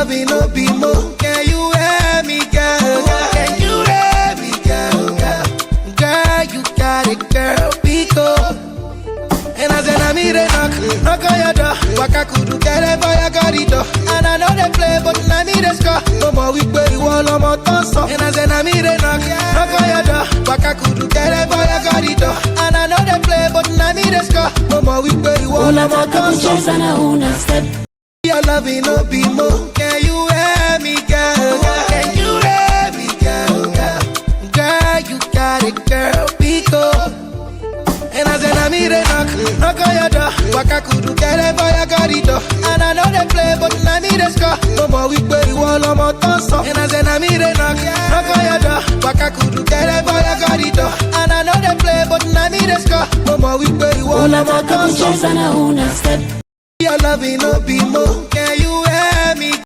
loving no be more. Can you hear me, girl? Can you hear me, girl? Girl, you got it, girl. Pico. And I said, I mean, knock on your door. Waka kudu get it for your corridor. And I know they play, but I mean, they score. No more we play, all on my toss. And I said, I mean, knock on your door. Waka kudu get it for your corridor. And I know they play, but I mean, they score. No more we play, all on my toss. Your loving no be more. Can you hear me, girl? Can you hear me, girl? Girl, you got it, girl. Pico. And I said, I mean, knock on your door. Waka kudu get it for your corridor. And I know they play, but I mean, they score. No more we play, all on my toss. And I said, I mean, knock on your door. Waka kudu get it for your corridor. And I know they play, but I mean, they score. No more we play, all on my toss. Una step. Your loving no be more. Can